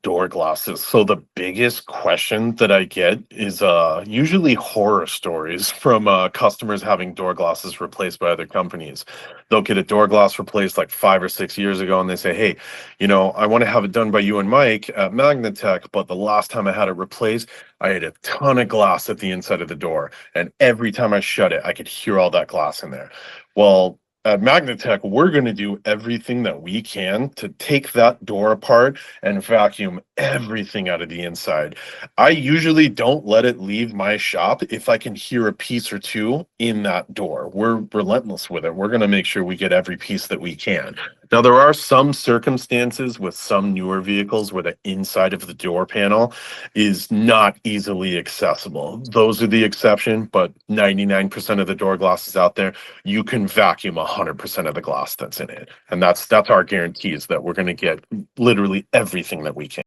Door glasses. So the biggest question that I get is usually horror stories from customers having door glasses replaced by other companies. They'll get a door glass replaced like 5 or 6 years ago, and they say, "Hey, I want to have it done by you and Mike at Magnatech, but the last time I had it replaced, I had a ton of glass at the inside of the door, and every time I shut it, I could hear all that glass in there." Well, at Magnatech, we're going to do everything that we can to take that door apart and vacuum everything out of the inside. I usually don't let it leave my shop if I can hear a piece or two in that door. We're relentless with it. We're going to make sure we get every piece that we can. Now, there are some circumstances with some newer vehicles where the inside of the door panel is not easily accessible. Those are the exception, but 99% of the door glasses out there, you can vacuum 100% of the glass that's in it. And that's our guarantee, is that we're going to get literally everything that we can.